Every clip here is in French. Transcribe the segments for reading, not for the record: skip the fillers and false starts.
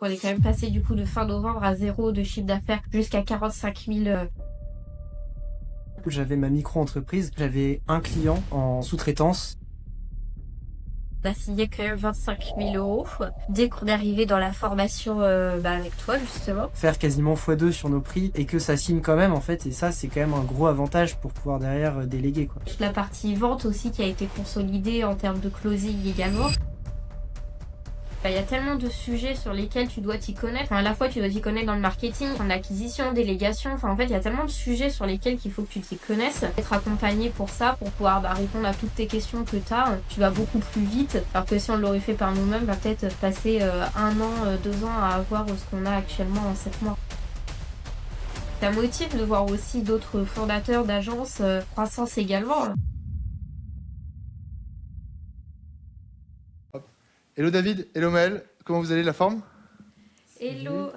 On est quand même passé du coup de fin novembre à 0 de chiffre d'affaires jusqu'à 45 000. J'avais ma micro-entreprise, j'avais un client en sous-traitance. On a signé quand même 25 000 euros dès qu'on est arrivé dans la formation avec toi justement. Faire quasiment x2 sur nos prix et que ça signe quand même en fait, et ça c'est quand même un gros avantage pour pouvoir derrière déléguer quoi. Toute la partie vente aussi qui a été consolidée en termes de closing également. Il y a tellement de sujets sur lesquels tu dois t'y connaître. Enfin, à la fois, tu dois t'y connaître dans le marketing, en acquisition, délégation. Enfin, en fait, il y a tellement de sujets sur lesquels il faut que tu t'y connaisses. Être accompagné pour ça, pour pouvoir répondre à toutes tes questions que tu as, tu vas beaucoup plus vite. Alors que si on l'aurait fait par nous-mêmes, va peut-être passer 1 an, 2 ans à avoir ce qu'on a actuellement en 7 mois. Ça motive de voir aussi d'autres fondateurs d'agences, croissance également. Hello David, hello Maël, comment vous allez, la forme? Hello,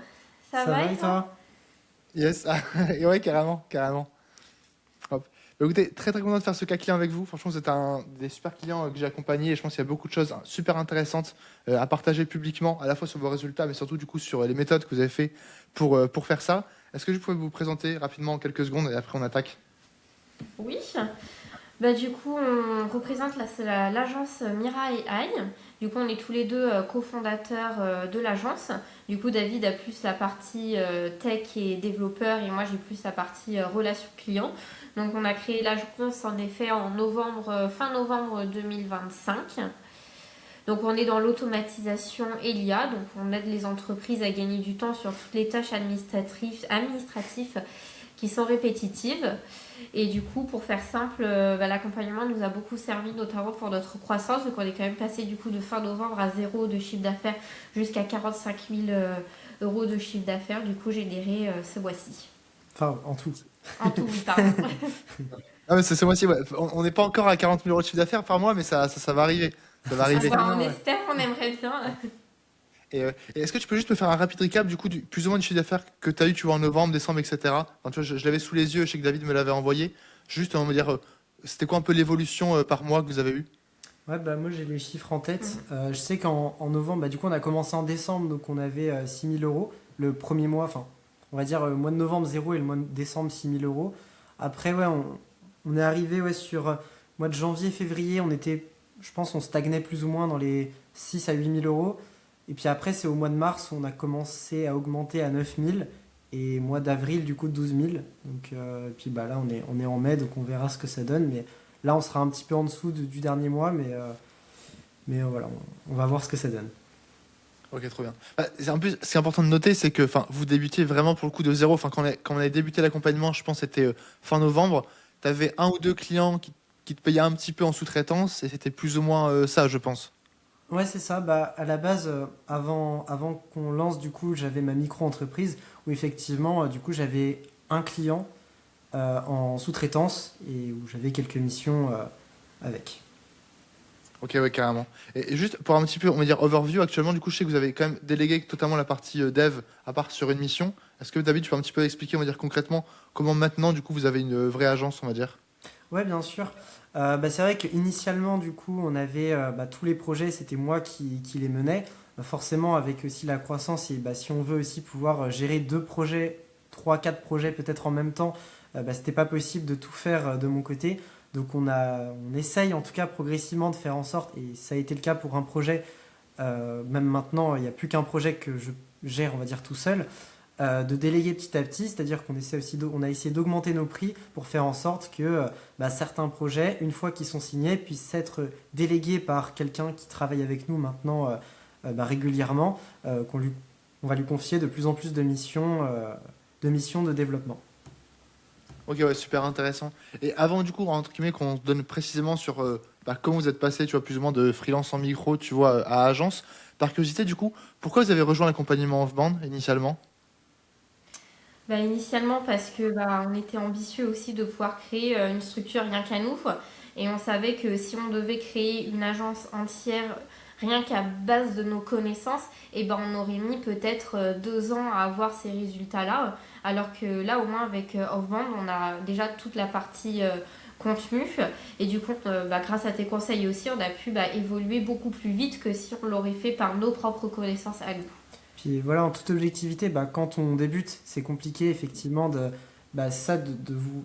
ça Ça va va et et toi? toi? Yes, et ouais, carrément, carrément. Hop. Bah, écoutez, très très content de faire ce cas client avec vous. Franchement, vous êtes un des super clients que j'ai accompagné et je pense qu'il y a beaucoup de choses super intéressantes à partager publiquement, à la fois sur vos résultats, mais surtout du coup sur les méthodes que vous avez fait pour faire ça. Est-ce que je pourrais vous présenter rapidement en quelques secondes et après on attaque? Oui. Du coup, on représente l'agence Mira et AI. Du coup, on est tous les deux cofondateurs de l'agence. Du coup, David a plus la partie tech et développeur et moi, j'ai plus la partie relation client. Donc, on a créé l'agence en effet en novembre, fin novembre 2025. Donc, on est dans l'automatisation et l'IA. Donc, on aide les entreprises à gagner du temps sur toutes les tâches administratives qui sont répétitives. Et du coup, pour faire simple, l'accompagnement nous a beaucoup servi, notamment pour notre croissance. Donc, on est quand même passé du coup de fin novembre à 0 de chiffre d'affaires jusqu'à 45 000 euros de chiffre d'affaires, du coup, généré ce mois-ci. Enfin en tout. En tout, oui, pardon. Ah, mais c'est ce mois-ci, ouais. On n'est pas encore à 40 000 euros de chiffre d'affaires par mois, mais ça va arriver. Ça va arriver. On Ouais. espère, on aimerait bien. Et est-ce que tu peux juste me faire un rapide recap du coup du plus ou moins du chiffre d'affaires que tu as eu, tu vois, en novembre, décembre, etc. Enfin, tu vois, je l'avais sous les yeux, je sais que David me l'avait envoyé. Juste me dire, c'était quoi un peu l'évolution par mois que vous avez eu? Ouais, bah moi j'ai les chiffres en tête. Mm. Je sais qu'en novembre, bah, du coup on a commencé en décembre, donc on avait 6 000 euros le premier mois, enfin on va dire le mois de novembre 0 et le mois de décembre 6 000 euros. Après, ouais, on est arrivé ouais, sur mois de janvier, février, on était, je pense, on stagnait plus ou moins dans les 6 à 8 000 euros. Et puis après, c'est au mois de mars où on a commencé à augmenter à 9 000 et mois d'avril, du coup, 12 000. Donc, puis bah, là, on est en mai, donc on verra ce que ça donne. Mais là, on sera un petit peu en dessous du dernier mois, mais voilà, on va voir ce que ça donne. Ok, trop bien. Bah, en plus, ce qui est important de noter, c'est que vous débutiez vraiment pour le coup de zéro. Quand on avait débuté l'accompagnement, je pense que c'était fin novembre, tu avais un ou deux clients qui te payaient un petit peu en sous-traitance et c'était plus ou moins ça, je pense. Ouais, c'est ça. Bah, à la base, avant qu'on lance, du coup, j'avais ma micro-entreprise où effectivement, du coup, j'avais un client en sous-traitance et où j'avais quelques missions avec. Ok, ouais, carrément. Et juste pour un petit peu, on va dire, overview, actuellement, du coup, je sais que vous avez quand même délégué totalement la partie dev à part sur une mission. Est-ce que David, tu peux un petit peu expliquer, on va dire, concrètement, comment maintenant, du coup, vous avez une vraie agence, on va dire? Ouais, bien sûr. Bah, c'est vrai qu'initialement, du coup, on avait bah, tous les projets, c'était moi qui les menais. Forcément, avec aussi la croissance et bah, si on veut aussi pouvoir gérer deux projets, trois, quatre projets peut-être en même temps, bah, c'était pas possible de tout faire de mon côté. Donc on essaye en tout cas progressivement de faire en sorte, et ça a été le cas pour un projet, même maintenant, il n'y a plus qu'un projet que je gère, on va dire, tout seul, de déléguer petit à petit, c'est-à-dire qu'on essaie aussi on a essayé d'augmenter nos prix pour faire en sorte que bah, certains projets, une fois qu'ils sont signés, puissent être délégués par quelqu'un qui travaille avec nous maintenant bah, régulièrement, on va lui confier de plus en plus de missions de développement. Ok, ouais, super intéressant. Et avant, du coup, entre guillemets, qu'on se donne précisément sur comment vous êtes passé, tu vois, plus ou moins de freelance en micro, tu vois, à agence, par curiosité, du coup, pourquoi vous avez rejoint l'accompagnement off-band initialement? Initialement parce que on était ambitieux aussi de pouvoir créer une structure rien qu'à nous. Et on savait que si on devait créer une agence entière rien qu'à base de nos connaissances, on aurait mis peut-être 2 ans à avoir ces résultats-là. Alors que là, au moins avec Offband, on a déjà toute la partie contenu. Et du coup, grâce à tes conseils aussi, on a pu évoluer beaucoup plus vite que si on l'aurait fait par nos propres connaissances à nous. Puis voilà, en toute objectivité, bah, quand on débute, c'est compliqué effectivement de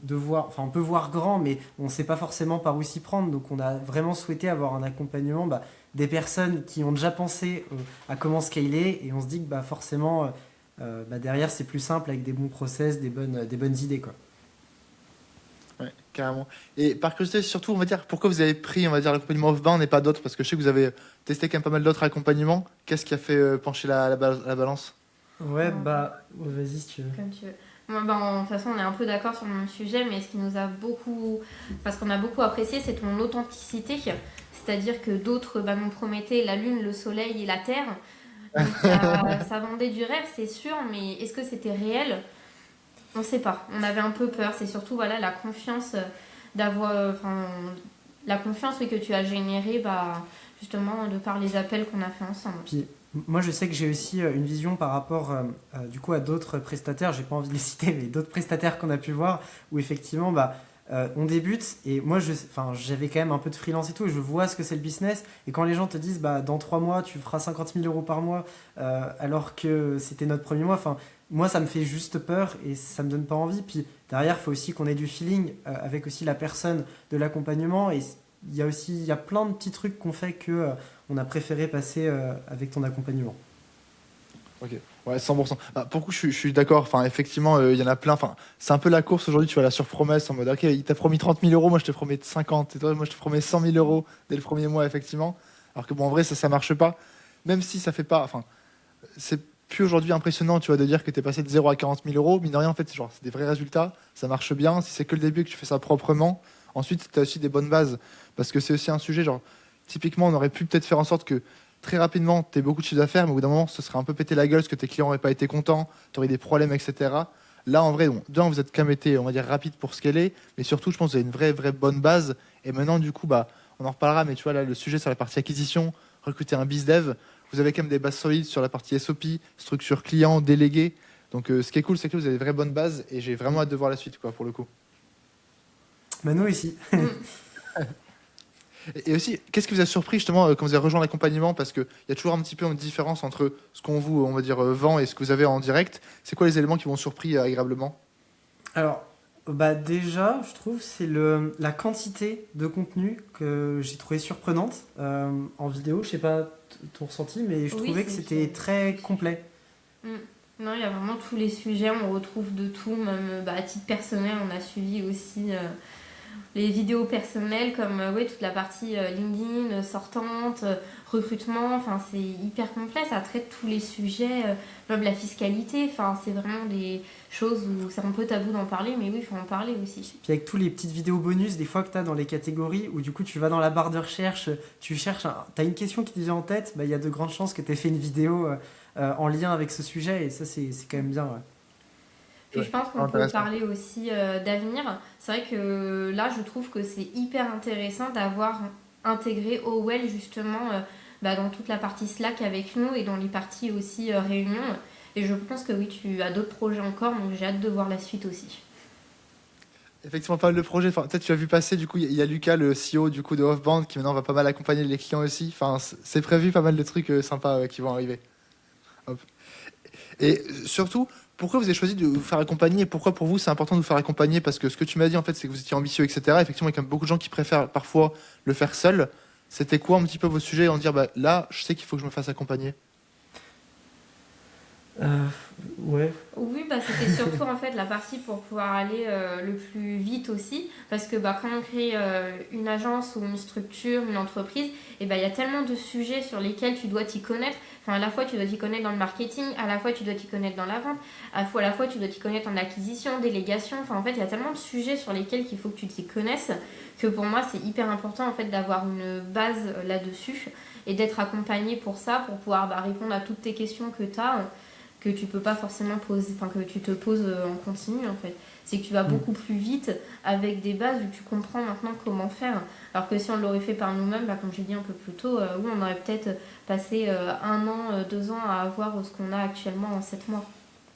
voir, enfin on peut voir grand, mais on ne sait pas forcément par où s'y prendre. Donc on a vraiment souhaité avoir un accompagnement des personnes qui ont déjà pensé à comment scaler, et on se dit que forcément derrière c'est plus simple avec des bons process, des bonnes idées, quoi. Ouais, carrément. Et par curiosité, surtout, on va dire, pourquoi vous avez pris, on va dire, l'accompagnement Offbound et pas d'autres? Parce que je sais que vous avez testé quand même pas mal d'autres accompagnements. Qu'est-ce qui a fait pencher la balance? Ouais, bah vas-y si tu veux. Comme tu veux. Moi, de toute façon, on est un peu d'accord sur le même sujet, mais ce qui nous a beaucoup, enfin, ce qu'on a beaucoup apprécié, c'est ton authenticité. C'est-à-dire que d'autres nous promettaient la lune, le soleil et la terre. Donc, ça vendait du rêve, c'est sûr, mais est-ce que c'était réel? On ne sait pas. On avait un peu peur. C'est surtout voilà, la confiance la confiance oui, que tu as générée, justement, de par les appels qu'on a fait ensemble. Puis moi je sais que j'ai aussi une vision par rapport du coup à d'autres prestataires, j'ai pas envie de les citer, mais d'autres prestataires qu'on a pu voir, où effectivement on débute, et moi j'avais quand même un peu de freelance et tout, et je vois ce que c'est le business, et quand les gens te disent dans 3 mois tu feras 50 000 euros par mois, alors que c'était notre premier mois, moi ça me fait juste peur et ça me donne pas envie. Puis derrière il faut aussi qu'on ait du feeling avec aussi la personne de l'accompagnement, et il y a plein de petits trucs qu'on fait que on a préféré passer avec ton accompagnement. Ok, ouais, 100%. Pour le coup, je suis d'accord. Enfin, effectivement, il y en a plein. Enfin, c'est un peu la course aujourd'hui. Tu vois, la surpromesse en mode, ok, il t'a promis 30 000 euros, moi je te promets 50. Et toi, moi je te promets 100 000 euros dès le premier mois, effectivement. Alors que bon, en vrai, ça marche pas. Même si ça fait pas. Enfin, c'est plus aujourd'hui impressionnant, tu vois, de dire que tu es passé de 0 à 40 000 euros. Mine de rien, en fait, c'est des vrais résultats. Ça marche bien. Si c'est que le début que tu fais ça proprement, ensuite, tu as aussi des bonnes bases. Parce que c'est aussi un sujet, genre, typiquement, on aurait pu peut-être faire en sorte que très rapidement, tu aies beaucoup de chiffre d'affaires, mais au bout d'un moment, ce serait un peu pété la gueule parce que tes clients n'auraient pas été contents, tu aurais des problèmes, etc. Là, en vrai, d'un, vous êtes quand même été, on va dire, rapide pour scaler, mais surtout, je pense que vous avez une vraie bonne base. Et maintenant, du coup, on en reparlera, mais tu vois, là, le sujet sur la partie acquisition, recruter un bizdev, vous avez quand même des bases solides sur la partie SOP, structure client, délégué. Donc, ce qui est cool, c'est que vous avez des vraies bonnes bases et j'ai vraiment hâte de voir la suite, quoi, pour le coup. Nous ici. Et aussi, qu'est-ce qui vous a surpris justement quand vous avez rejoint l'accompagnement? Parce qu'il y a toujours un petit peu une différence entre ce qu'on vous, on va dire, vend et ce que vous avez en direct. C'est quoi les éléments qui vous ont surpris agréablement? Alors, déjà, je trouve c'est la quantité de contenu que j'ai trouvé surprenante en vidéo. Je sais pas ton ressenti, mais je trouvais que c'était très complet. Non, il y a vraiment tous les sujets, on retrouve de tout, même à titre personnel, on a suivi aussi les vidéos personnelles comme toute la partie LinkedIn, sortante, recrutement, enfin c'est hyper complet, ça traite tous les sujets, même la fiscalité, enfin c'est vraiment des choses où c'est un peu tabou d'en parler, mais oui, il faut en parler aussi. Puis avec tous les petites vidéos bonus des fois que tu as dans les catégories, où du coup tu vas dans la barre de recherche, tu cherches, tu as une question qui te vient en tête, il y a de grandes chances que tu aies fait une vidéo en lien avec ce sujet, et ça c'est quand même bien. Ouais. Puis je pense qu'on peut parler aussi d'avenir. C'est vrai que là, je trouve que c'est hyper intéressant d'avoir intégré OWell justement dans toute la partie Slack avec nous et dans les parties aussi réunion. Et je pense que oui, tu as d'autres projets encore, donc j'ai hâte de voir la suite aussi. Effectivement, pas mal de projets. Enfin, peut-être tu as vu passer, du coup, il y a Lucas, le CEO du coup, de Offbound, qui maintenant va pas mal accompagner les clients aussi. Enfin, c'est prévu, pas mal de trucs sympas qui vont arriver. Hop. Et surtout, pourquoi vous avez choisi de vous faire accompagner et pourquoi pour vous c'est important de vous faire accompagner? Parce que ce que tu m'as dit en fait, c'est que vous étiez ambitieux, etc. Effectivement, il y a quand même beaucoup de gens qui préfèrent parfois le faire seul. C'était quoi un petit peu vos sujets en dire là, je sais qu'il faut que je me fasse accompagner? Ouais. Oui, c'était surtout en fait la partie pour pouvoir aller le plus vite aussi, parce que quand on crée une agence ou une structure, une entreprise, et il y a tellement de sujets sur lesquels tu dois t'y connaître. Enfin, à la fois tu dois t'y connaître dans le marketing, à la fois tu dois t'y connaître dans la vente, à la fois tu dois t'y connaître en acquisition, délégation. Enfin, en fait, il y a tellement de sujets sur lesquels il faut que tu t'y connaisses que pour moi c'est hyper important en fait d'avoir une base là-dessus et d'être accompagné pour ça, pour pouvoir répondre à toutes tes questions que tu as. Que tu peux pas forcément poser, enfin que tu te poses en continu en fait. C'est que tu vas beaucoup plus vite avec des bases où tu comprends maintenant comment faire. Alors que si on l'aurait fait par nous-mêmes, comme j'ai dit un peu plus tôt, oui, on aurait peut-être passé 1 an, 2 ans à avoir ce qu'on a actuellement en 7 mois.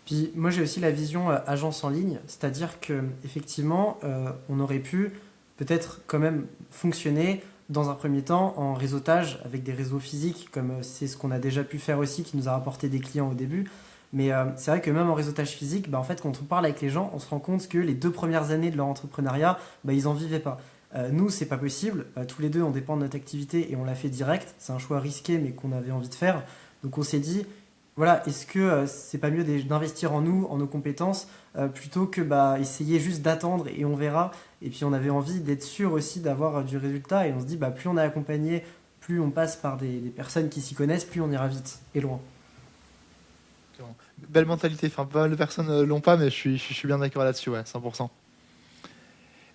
Puis moi j'ai aussi la vision agence en ligne, c'est-à-dire que effectivement on aurait pu peut-être quand même fonctionner dans un premier temps en réseautage avec des réseaux physiques, comme c'est ce qu'on a déjà pu faire aussi, qui nous a rapporté des clients au début. Mais c'est vrai que même en réseautage physique, bah, en fait, quand on parle avec les gens, on se rend compte que les 2 premières années de leur entrepreneuriat, bah, ils n'en vivaient pas. Nous, c'est pas possible. Tous les deux, on dépend de notre activité et on l'a fait direct. C'est un choix risqué, mais qu'on avait envie de faire. Donc on s'est dit, voilà, est-ce que c'est pas mieux d'investir en nous, en nos compétences, plutôt que bah, essayer juste d'attendre et on verra. Et puis on avait envie d'être sûr aussi d'avoir du résultat. Et on se dit, bah, plus on est accompagné, plus on passe par des personnes qui s'y connaissent, plus on ira vite et loin. Belle mentalité. Enfin, pas mal de personnes l'ont pas, mais je suis bien d'accord là-dessus, ouais, 100%.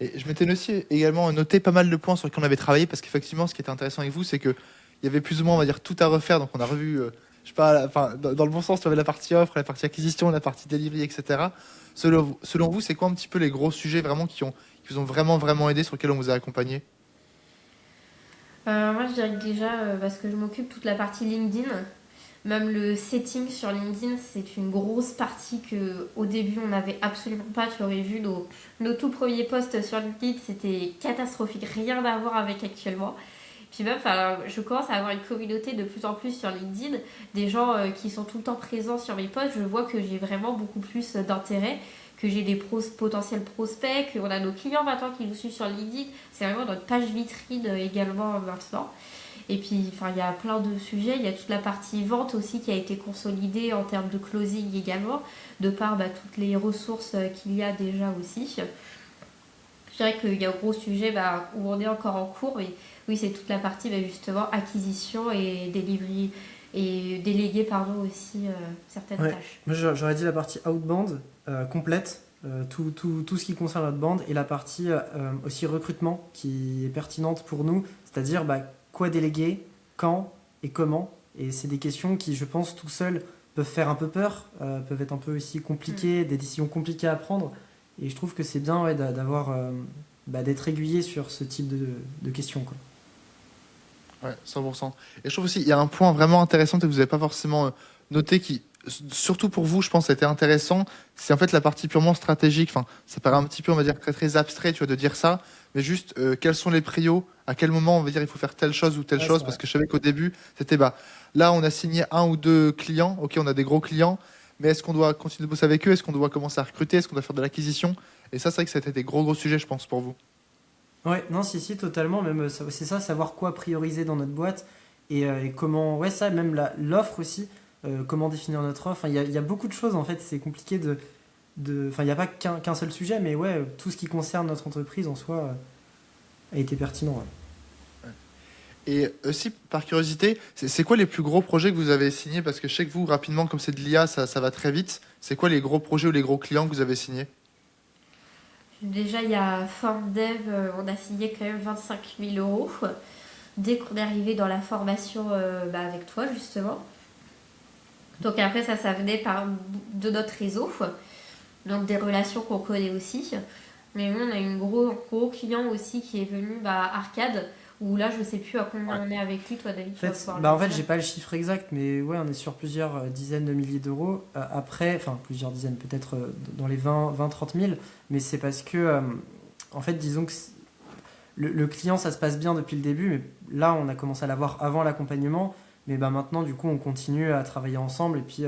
Et je m'étais aussi également noté pas mal de points sur lesquels on avait travaillé, parce qu'effectivement, ce qui était intéressant avec vous, c'est que il y avait plus ou moins, on va dire, tout à refaire. Donc, on a revu, je sais pas, enfin, dans le bon sens, tu avais la partie offre, la partie acquisition, la partie delivery, etc. Selon vous, c'est quoi un petit peu les gros sujets vraiment qui vous ont vraiment, vraiment aidé, sur lesquels on vous a accompagné? Moi, je dirais que déjà, parce que je m'occupe toute la partie LinkedIn, même le setting sur LinkedIn, c'est une grosse partie que au début on n'avait absolument pas. Tu aurais vu nos tout premiers posts sur LinkedIn, c'était catastrophique, rien à voir avec actuellement. Puis même, enfin, je commence à avoir une communauté de plus en plus sur LinkedIn, des gens qui sont tout le temps présents sur mes posts. Je vois que j'ai vraiment beaucoup plus d'intérêt, que j'ai des potentiels prospects, qu'on a nos clients maintenant qui nous suivent sur LinkedIn. C'est vraiment notre page vitrine également maintenant. Et puis, enfin, il y a plein de sujets. Il y a toute la partie vente aussi qui a été consolidée en termes de closing également, de par toutes les ressources qu'il y a déjà aussi. Je dirais qu'il y a un gros sujet où on est encore en cours, mais oui, c'est toute la partie justement acquisition et delivery et déléguer aussi certaines Ouais. tâches. Moi, j'aurais dit la partie outbound complète, tout ce qui concerne l'outbound, et la partie aussi recrutement qui est pertinente pour nous, c'est-à-dire quoi déléguer, quand et comment. Et c'est des questions qui, je pense, tout seuls peuvent faire un peu peur, peuvent être un peu aussi compliquées, des décisions compliquées à prendre. Et je trouve que c'est bien d'avoir, d'être aiguillé sur ce type de questions, quoi. Ouais, 100%. Et je trouve aussi, il y a un point vraiment intéressant que vous n'avez pas forcément noté qui, surtout pour vous, je pense, a été intéressant. C'est en fait la partie purement stratégique. Enfin, ça paraît un petit peu, on va dire, très, très abstrait, tu vois, de dire ça. Mais juste, quels sont les prios? À quel moment, on va dire, il faut faire telle chose ou telle Ouais, chose? c'est vrai. Parce que je savais qu'au début, c'était, là, on a signé un ou deux clients. Ok, on a des gros clients. Mais est-ce qu'on doit continuer de bosser avec eux? Est-ce qu'on doit commencer à recruter? Est-ce qu'on doit faire de l'acquisition? Et ça, c'est vrai que ça a été des gros, gros sujets, je pense, pour vous. Ouais, non, si, totalement. Même, c'est ça, savoir quoi prioriser dans notre boîte et comment. Ouais, ça, même l'offre aussi. Comment définir notre offre. Enfin, il y a beaucoup de choses, en fait. C'est compliqué Enfin, il n'y a pas qu'un seul sujet, mais ouais, tout ce qui concerne notre entreprise en soi a été pertinent. Ouais. Et aussi, par curiosité, c'est quoi les plus gros projets que vous avez signés? Parce que je sais que vous, rapidement, comme c'est de l'IA, ça va très vite. C'est quoi les gros projets ou les gros clients que vous avez signés? Déjà, il y a FormDev, on a signé quand même 25 000 € dès qu'on est arrivé dans la formation avec toi, justement. Donc après, ça venait de notre réseau, donc des relations qu'on connaît aussi. Mais nous, on a eu un gros client aussi qui est venu, Arcade, où là, je sais plus à combien Ouais. on est avec lui. Toi, David, En tu vas fait, pouvoir en le fait, dire. j'ai pas le chiffre exact, mais ouais, on est sur plusieurs dizaines de milliers d'euros. Après, enfin, plusieurs dizaines, peut-être dans les 20-30 000, mais c'est parce que, en fait, disons que le client, ça se passe bien depuis le début, mais là, on a commencé à l'avoir avant l'accompagnement, mais maintenant, du coup, on continue à travailler ensemble, et puis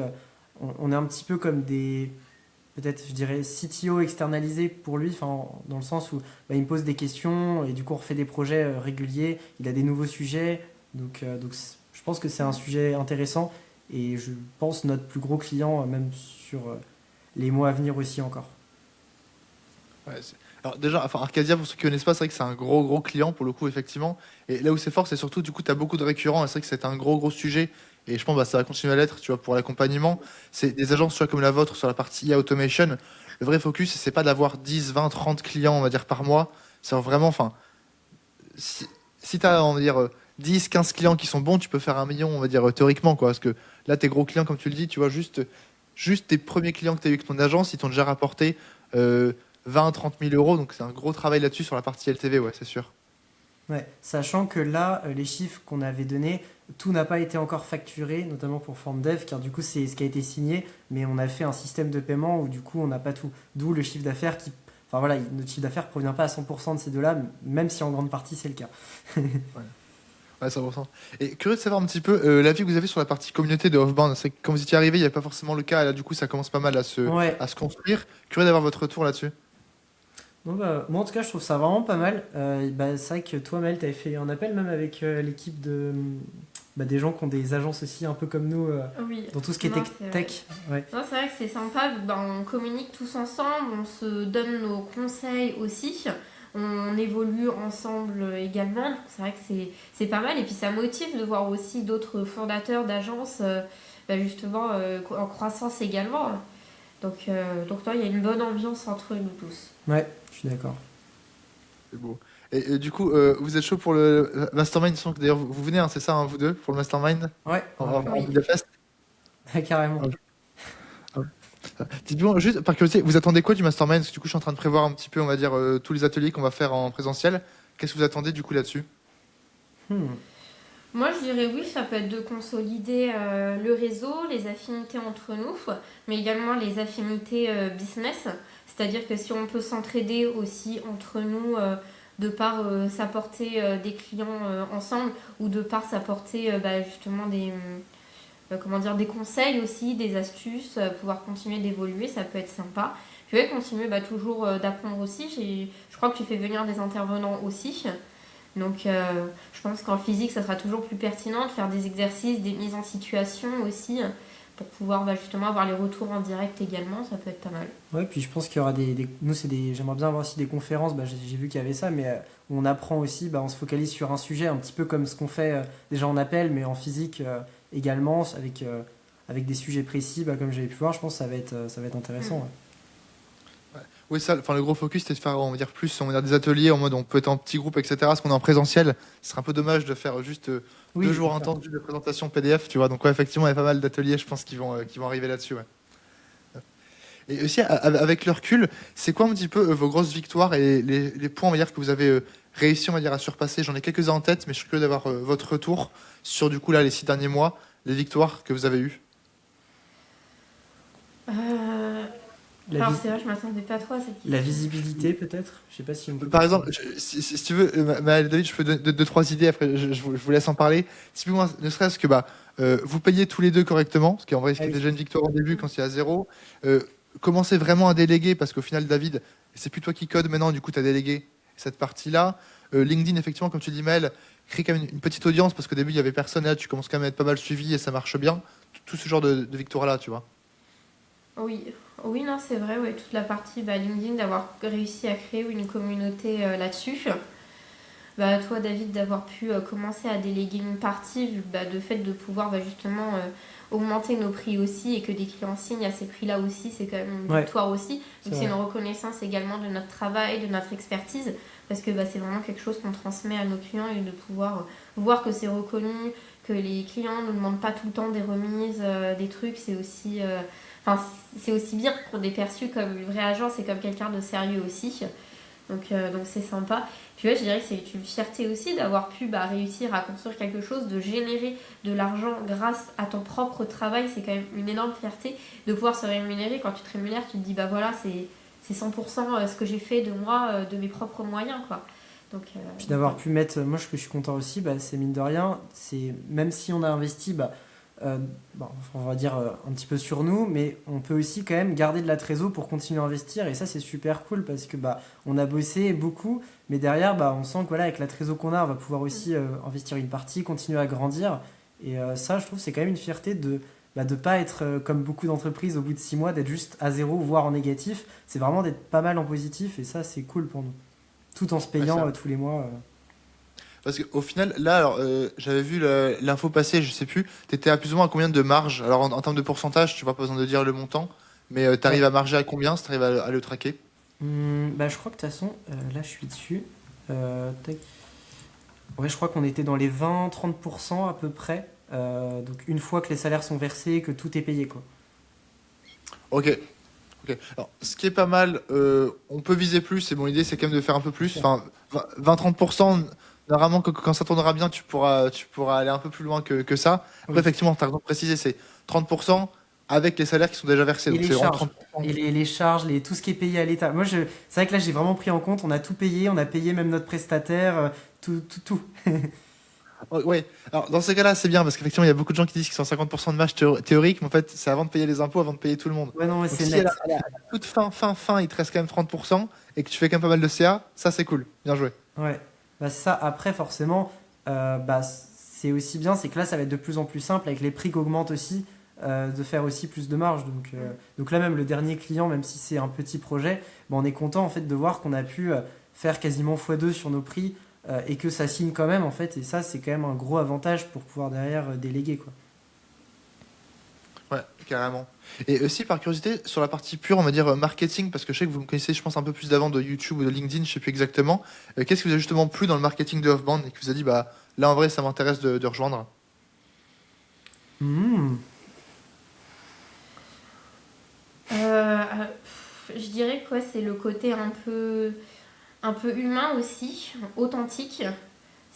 on est un petit peu comme peut-être, je dirais, CTO externalisé pour lui, enfin, dans le sens où il me pose des questions, et du coup, on refait des projets réguliers, il a des nouveaux sujets, donc je pense que c'est un sujet intéressant, et je pense notre plus gros client, même sur les mois à venir aussi encore. Ouais, alors déjà, enfin, Arcadia, pour ceux qui connaissent pas, c'est vrai que c'est un gros, gros client pour le coup, effectivement. Et là où c'est fort, c'est surtout, du coup, tu as beaucoup de récurrents. Et c'est vrai que c'est un gros, gros sujet. Et je pense que ça va continuer à l'être, tu vois, pour l'accompagnement. C'est des agences, tu vois, comme la vôtre sur la partie IA Automation. Le vrai focus, c'est pas d'avoir 10, 20, 30 clients, on va dire, par mois. C'est vraiment, enfin, si, si tu as, on va dire, 10, 15 clients qui sont bons, tu peux faire 1 million, on va dire, théoriquement, quoi. Parce que là, tes gros clients, comme tu le dis, tu vois, juste tes premiers clients que tu as eu avec ton agence, ils t'ont déjà rapporté 20, 30 000 euros. Donc, c'est un gros travail là-dessus sur la partie LTV, ouais, c'est sûr. Ouais, sachant que là, les chiffres qu'on avait donnés, tout n'a pas été encore facturé, notamment pour FormDev, car du coup, c'est ce qui a été signé, mais on a fait un système de paiement où du coup, on n'a pas tout. D'où le chiffre d'affaires qui Enfin voilà, notre chiffre d'affaires ne provient pas à 100% de ces deux-là, même si en grande partie c'est le cas. Ouais, 100%. Et curieux de savoir un petit peu l'avis que vous avez sur la partie communauté de Offbound. C'est que quand vous étiez arrivé, il n'y avait pas forcément le cas, et là du coup ça commence pas mal Ouais. à se construire. Curieux d'avoir votre retour là-dessus. Donc, moi en tout cas je trouve ça vraiment pas mal. C'est vrai que toi Maël, tu avais fait un appel même avec l'équipe des gens qui ont des agences aussi un peu comme nous Oui. dans tout ce qui est Non, c'est vrai. tech. Ouais. Non, c'est vrai que c'est sympa, vu que, on communique tous ensemble, on se donne nos conseils aussi, on évolue ensemble également, donc c'est vrai que c'est pas mal, et puis ça motive de voir aussi d'autres fondateurs d'agences justement en croissance également. Donc toi, il y a une bonne ambiance entre nous tous. Ouais, je suis d'accord. C'est beau. Et du coup, vous êtes chaud pour le mastermind? Je sens que d'ailleurs vous venez, hein, c'est ça, hein, vous deux, pour le mastermind Ouais, Oui. Budapest. carrément. Dites-moi juste par curiosité, vous attendez quoi du mastermind? Parce que du coup, je suis en train de prévoir un petit peu, on va dire, tous les ateliers qu'on va faire en présentiel. Qu'est-ce que vous attendez du coup là-dessus? Hmm. Moi, je dirais oui, ça peut être de consolider le réseau, les affinités entre nous, mais également les affinités business. C'est-à-dire que si on peut s'entraider aussi entre nous, de par s'apporter des clients ensemble, ou de par s'apporter justement des conseils aussi, des astuces, pouvoir continuer d'évoluer, ça peut être sympa. Je vais continuer toujours d'apprendre aussi. Je crois que tu fais venir des intervenants aussi. Donc je pense qu'en physique, ça sera toujours plus pertinent de faire des exercices, des mises en situation aussi, pour pouvoir justement avoir les retours en direct également, ça peut être pas mal. Ouais, puis je pense qu'il y aura nous j'aimerais bien avoir aussi des conférences, j'ai vu qu'il y avait ça, mais où on apprend aussi, on se focalise sur un sujet, un petit peu comme ce qu'on fait déjà en appel, mais en physique également, avec des sujets précis, comme j'avais pu voir, je pense que ça va être intéressant. Ouais. Oui, ça, enfin, le gros focus, c'était de faire, on va dire, plus, on va dire, des ateliers en mode on peut être en petit groupe, etc. Parce qu'on est en présentiel, ce serait un peu dommage de faire juste Oui, 2 jours c'est clair. intenses de présentation PDF, tu vois. Donc, ouais, effectivement, il y a pas mal d'ateliers, je pense, qui vont arriver là-dessus, ouais. Et aussi, avec le recul, c'est quoi un petit peu vos grosses victoires et les points, on va dire, que vous avez réussi, on va dire, à surpasser? J'en ai quelques-uns en tête, mais je suis curieux d'avoir votre retour sur, du coup, là, les 6 derniers mois, les victoires que vous avez eues. La, Alors vis- c'est vrai, je m'attendais pas trop à cette la question. visibilité, peut-être. Je sais pas si on peut. Par exemple, si tu veux, David, je peux donner deux, trois idées, après je vous laisse en parler. Typiquement, ne serait-ce que vous payez tous les deux correctement, ce qui en vrai Ah c'était oui. déjà une victoire au début quand il y a zéro. Commencez vraiment à déléguer, parce qu'au final, David, c'est plus toi qui code maintenant, du coup, tu as délégué cette partie-là. LinkedIn, effectivement, comme tu dis, Maël, crée quand même une petite audience, parce qu'au début, il y avait personne, et là, tu commences quand même à être pas mal suivi et ça marche bien. Tout ce genre de victoire-là, tu vois. Oui, oui, non, c'est vrai, ouais, toute la partie LinkedIn, d'avoir réussi à créer une communauté là-dessus. Toi, David, d'avoir pu commencer à déléguer une partie, de fait de pouvoir justement augmenter nos prix aussi, et que des clients signent à ces prix-là aussi, c'est quand même une Ouais, victoire aussi. c'est Donc c'est vrai. une reconnaissance également de notre travail, de notre expertise, parce que c'est vraiment quelque chose qu'on transmet à nos clients, et de pouvoir voir que c'est reconnu, que les clients ne nous demandent pas tout le temps des remises, des trucs, c'est aussi... c'est aussi bien qu'on est perçu comme une vraie agence et comme quelqu'un de sérieux aussi. Donc c'est sympa. Puis ouais, je dirais que c'est une fierté aussi d'avoir pu réussir à construire quelque chose, de générer de l'argent grâce à ton propre travail. C'est quand même une énorme fierté de pouvoir se rémunérer. Quand tu te rémunères, tu te dis voilà, c'est 100% ce que j'ai fait de moi, de mes propres moyens, quoi. Donc, Puis d'avoir pu mettre, moi ce que je suis content aussi, c'est mine de rien, c'est même si on a investi, on va dire un petit peu sur nous, mais on peut aussi quand même garder de la trésor pour continuer à investir, et ça c'est super cool parce que on a bossé beaucoup, mais derrière on sent que voilà, avec la trésor qu'on a, on va pouvoir aussi investir une partie, continuer à grandir, et ça je trouve c'est quand même une fierté de pas être comme beaucoup d'entreprises au bout de 6 mois, d'être juste à zéro voire en négatif, c'est vraiment d'être pas mal en positif, et ça c'est cool pour nous, tout en se Ouais, payant ça. tous les mois. Parce qu'au final, là, alors, j'avais vu l'info passer, je sais plus, tu étais à plus ou moins à combien de marge? Alors, en termes de pourcentage, tu vois, pas besoin de dire le montant, mais tu arrives à marger à combien si tu arrives à le traquer? Je crois que de toute façon, là je suis dessus. Tac. Ouais, je crois qu'on était dans les 20-30% à peu près. Donc une fois que les salaires sont versés, que tout est payé, quoi. Ok. Ok. Alors, ce qui est pas mal, on peut viser plus, et bon, l'idée, c'est quand même de faire un peu plus. C'est ça. Enfin, 20-30%, normalement, quand ça tournera bien, tu pourras aller un peu plus loin que ça. Après, Oui. effectivement, tu as raison de préciser, c'est 30%. avec les salaires qui sont déjà versés. Et Donc les c'est en charges. 30%. Et les charges, tout ce qui est payé à l'État. C'est vrai que là, j'ai vraiment pris en compte, on a tout payé, on a payé même notre prestataire, tout, tout, tout. Oh, ouais, alors dans ces cas-là, c'est bien parce qu'effectivement, il y a beaucoup de gens qui disent qu'ils sont 50% de marge théorique, mais en fait, c'est avant de payer les impôts, avant de payer tout le monde. Ouais, non, mais Donc c'est si net. à la toute fin, il te reste quand même 30% et que tu fais quand même pas mal de CA, ça c'est cool. Bien joué. Ouais. Bah, ça, après, forcément, bah, c'est aussi bien, c'est que là, ça va être de plus en plus simple avec les prix qui augmentent aussi, de faire aussi plus de marge. Donc là, même le dernier client, même si c'est un petit projet, bah, on est content en fait de voir qu'on a pu faire quasiment x2 sur nos prix et que ça signe quand même en fait. Et ça, c'est quand même un gros avantage pour pouvoir derrière déléguer quoi. Ouais, carrément. Et aussi, par curiosité, sur la partie pure, on va dire marketing, parce que je sais que vous me connaissez, je pense, un peu plus d'avant de YouTube ou de LinkedIn, je sais plus exactement. Qu'est-ce qui vous a justement plu dans le marketing de Offbound et qui vous a dit, bah là, en vrai, ça m'intéresse de rejoindre? Hmm. Je dirais que ouais, c'est le côté un peu humain aussi, authentique.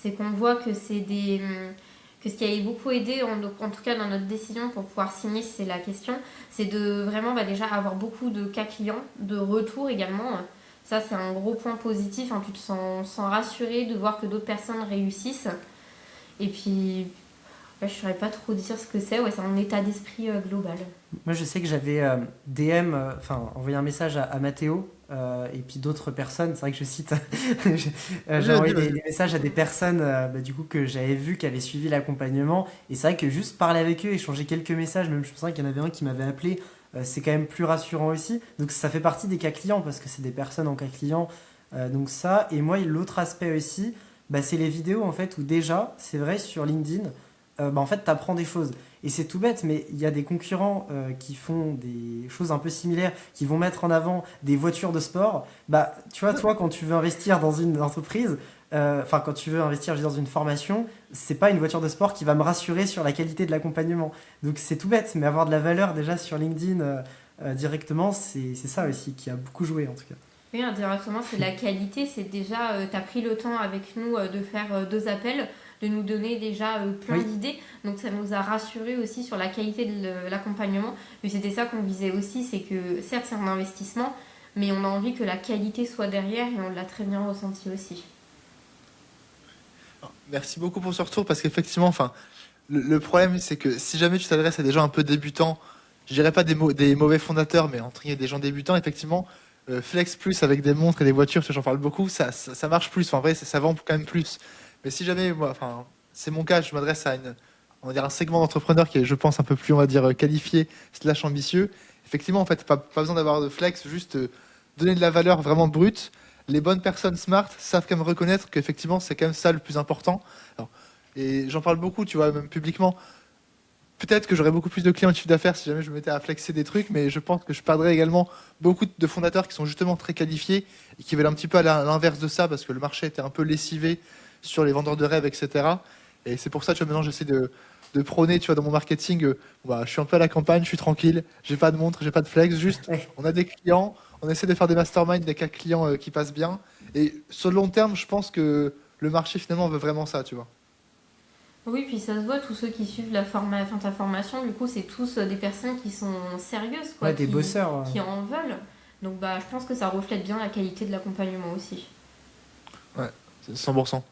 C'est qu'on voit que que ce qui a beaucoup aidé, en tout cas dans notre décision pour pouvoir signer, c'est la question, c'est de vraiment bah, déjà avoir beaucoup de cas clients, de retours également. Ça, c'est un gros point positif. Hein. Tu te sens rassuré de voir que d'autres personnes réussissent. Et puis, ouais, je ne saurais pas trop dire ce que c'est. Ouais, c'est un état d'esprit global. Moi, je sais que j'avais DM, enfin, envoyé un message à Mathéo et puis d'autres personnes. C'est vrai que je cite, j'ai Vas-y, envoyé vas-y. des messages à des personnes bah, du coup que j'avais vu qui avaient suivi l'accompagnement. Et c'est vrai que juste parler avec eux, échanger quelques messages, même je pense qu'il y en avait un qui m'avait appelé, c'est quand même plus rassurant aussi. Donc ça fait partie des cas clients parce que c'est des personnes en cas client. Donc ça, et moi, l'autre aspect aussi, bah, c'est les vidéos en fait où déjà, c'est vrai, sur LinkedIn, bah, en fait, tu apprends des choses. Et c'est tout bête, mais il y a des concurrents qui font des choses un peu similaires, qui vont mettre en avant des voitures de sport. Bah, tu vois, toi, quand tu veux investir dans une entreprise, enfin, quand tu veux investir je veux dire, dans une formation, c'est pas une voiture de sport qui va me rassurer sur la qualité de l'accompagnement. Donc, c'est tout bête, mais avoir de la valeur déjà sur LinkedIn directement, c'est ça aussi qui a beaucoup joué en tout cas. Oui, indirectement, c'est la qualité. C'est déjà, tu as pris le temps avec nous de faire 2 appels, de nous donner déjà plein Oui, d'idées. Donc, ça nous a rassurés aussi sur la qualité de l'accompagnement. Puis, c'était ça qu'on visait aussi, c'est que certes, c'est un investissement, mais on a envie que la qualité soit derrière et on l'a très bien ressenti aussi. Merci beaucoup pour ce retour parce qu'effectivement, enfin, le problème, c'est que si jamais tu t'adresses à des gens un peu débutants, je dirais pas des mauvais fondateurs, mais entre guillemets des gens débutants, effectivement, Flex Plus avec des montres et des voitures, parce que j'en parle beaucoup, ça marche plus. Enfin, en vrai, ça vend quand même plus. Mais si jamais, moi, enfin, c'est mon cas, je m'adresse à on va dire un segment d'entrepreneurs qui est, je pense, un peu plus, on va dire, qualifié, slash ambitieux. Effectivement, en fait, pas besoin d'avoir de flex, juste donner de la valeur vraiment brute. Les bonnes personnes smart savent quand même reconnaître qu'effectivement, c'est quand même ça le plus important. Alors, et j'en parle beaucoup, tu vois, même publiquement. Peut-être que j'aurais beaucoup plus de clients de chiffre d'affaires si jamais je me mettais à flexer des trucs, mais je pense que je perdrais également beaucoup de fondateurs qui sont justement très qualifiés et qui veulent un petit peu aller à l'inverse de ça parce que le marché était un peu lessivé sur les vendeurs de rêves, etc. Et c'est pour ça, tu vois, maintenant j'essaie de prôner, tu vois, dans mon marketing, bah, je suis un peu à la campagne, je suis tranquille, j'ai pas de montre, j'ai pas de flex, juste ouais. on a des clients, on essaie de faire des masterminds, des cas clients qui passent bien. Et sur le long terme, je pense que le marché finalement veut vraiment ça, tu vois. Oui, puis ça se voit, tous ceux qui suivent enfin, ta formation, du coup, c'est tous des personnes qui sont sérieuses, quoi, Ouais, des bosseurs. qui en veulent. Donc, bah, je pense que ça reflète bien la qualité de l'accompagnement aussi. Ouais, c'est 100%.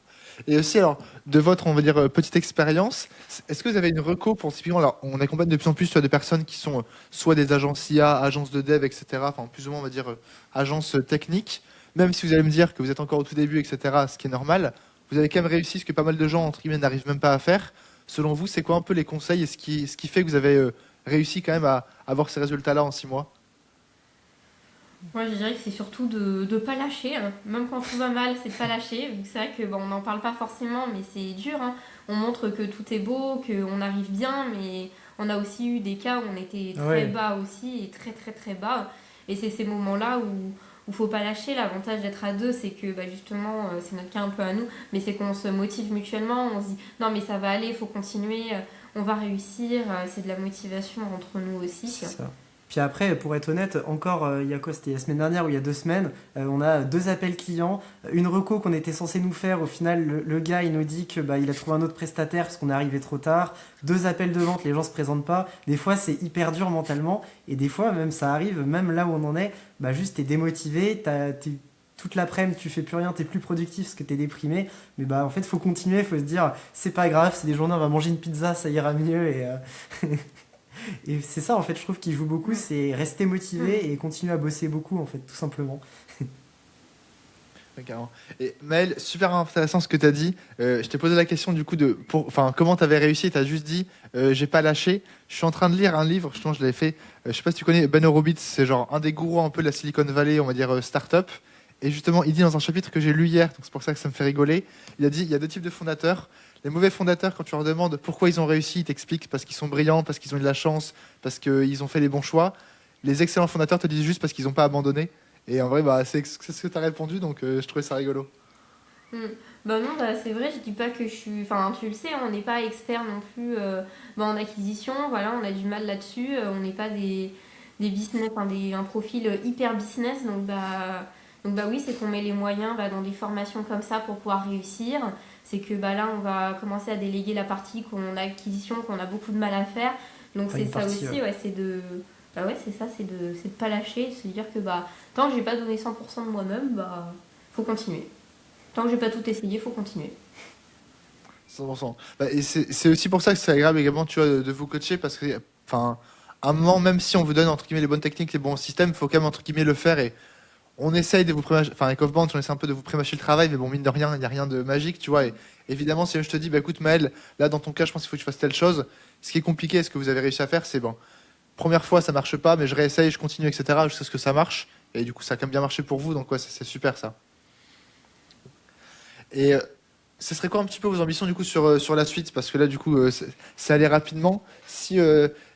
Et aussi, alors, de votre, on va dire, petite expérience, est-ce que vous avez une reco pour typiquement, alors, on accompagne de plus en plus tu vois, des personnes qui sont soit des agences IA, agences de dev, etc., enfin, plus ou moins, on va dire, agences techniques, même si vous allez me dire que vous êtes encore au tout début, etc., ce qui est normal, vous avez quand même réussi ce que pas mal de gens, entre guillemets, n'arrivent même pas à faire. Selon vous, c'est quoi un peu les conseils et ce qui fait que vous avez réussi quand même à avoir ces résultats-là en 6 mois? Moi, je dirais que c'est surtout de ne pas lâcher. Hein. Même quand tout va mal, c'est de pas lâcher. Vu que c'est vrai que bon, on n'en parle pas forcément, mais c'est dur. Hein. On montre que tout est beau, qu'on arrive bien, mais on a aussi eu des cas où on était très Ouais, bas aussi, et très très très bas. Et c'est ces moments-là où faut pas lâcher. L'avantage d'être à deux, c'est que bah, justement, c'est notre cas un peu à nous, mais c'est qu'on se motive mutuellement. On se dit non, mais ça va aller, il faut continuer, on va réussir. C'est de la motivation entre nous aussi. c'est ça. Puis après, pour être honnête, encore, il y a quoi? C'était la semaine dernière ou il y a 2 semaines, on a 2 appels clients, une reco qu'on était censé nous faire. Au final, le gars, il nous dit que bah, il a trouvé un autre prestataire parce qu'on est arrivé trop tard. 2 appels de vente, les gens se présentent pas. Des fois, c'est hyper dur mentalement. Et des fois, même ça arrive, même là où on en est, bah, juste t'es démotivé, toute l'après-midi, tu fais plus rien, t'es plus productif parce que t'es déprimé. Mais bah, en fait, faut continuer, faut se dire, c'est pas grave, c'est des journées, on va manger une pizza, ça ira mieux. Et c'est ça, en fait, je trouve qu'il joue beaucoup, c'est rester motivé et continuer à bosser beaucoup, en fait, tout simplement. Ouais, carrément. Et Maël, super intéressant ce que tu as dit. Je t'ai posé la question du coup comment tu avais réussi. Tu as juste dit j'ai pas lâché. Je suis en train de lire un livre, je l'ai fait. Je sais pas si tu connais Ben Horowitz, c'est genre un des gourous un peu de la Silicon Valley, on va dire start-up. Et justement, il dit dans un chapitre que j'ai lu hier, donc c'est pour ça que ça me fait rigoler. Il a dit il y a 2 types de fondateurs. Les mauvais fondateurs, quand tu leur demandes pourquoi ils ont réussi, ils t'expliquent parce qu'ils sont brillants, parce qu'ils ont eu de la chance, parce qu'ils ont fait les bons choix. Les excellents fondateurs te disent juste parce qu'ils n'ont pas abandonné. Et en vrai, bah, c'est ce que tu as répondu, donc je trouvais ça rigolo. Mm. Bah non, bah c'est vrai, je dis pas que je suis. Enfin, tu le sais, on n'est pas expert non plus en acquisition, voilà, on a du mal là-dessus, on n'est pas des business, un profil hyper business, donc bah oui, c'est qu'on met les moyens dans des formations comme ça pour pouvoir réussir. C'est que bah là, on va commencer à déléguer la partie qu'on a acquisition, qu'on a beaucoup de mal à faire. Donc Enfin, c'est une ça partie, aussi, ouais, c'est de. Bah ouais, c'est ça, c'est de pas lâcher, se dire que bah tant que j'ai pas donné 100% de moi-même, bah faut continuer. Tant que j'ai pas tout essayé, faut continuer. 100%. Bah, et c'est aussi pour ça que c'est agréable également, tu vois, de vous coacher parce que, enfin, à un moment, même si on vous donne entre guillemets les bonnes techniques, les bons systèmes, il faut quand même entre guillemets le faire et on essaye de vous prémâcher, enfin avec Offband, on essaie un peu de vous prémâcher le travail, mais bon, mine de rien, il n'y a rien de magique, tu vois. Et évidemment, si je te dis, bah écoute Maël, là dans ton cas, je pense qu'il faut que tu fasses telle chose, ce qui est compliqué, ce que vous avez réussi à faire, c'est bon, première fois ça marche pas, mais je réessaye, je continue, etc. jusqu'à ce que ça marche. Et du coup, ça a quand même bien marché pour vous, donc ouais, c'est super ça. Et ce serait quoi un petit peu vos ambitions du coup sur la suite? Parce que là, du coup, ça allait rapidement. Si,